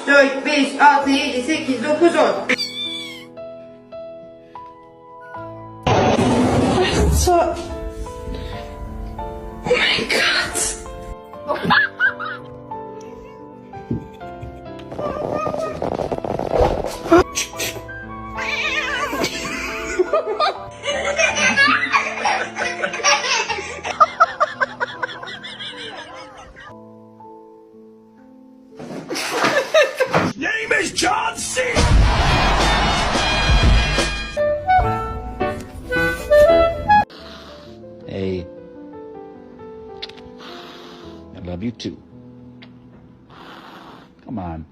4, 5, 6, 7, 8, 9, 10. So... Oh my god. Name is John C. Hey, I love you too. Come on.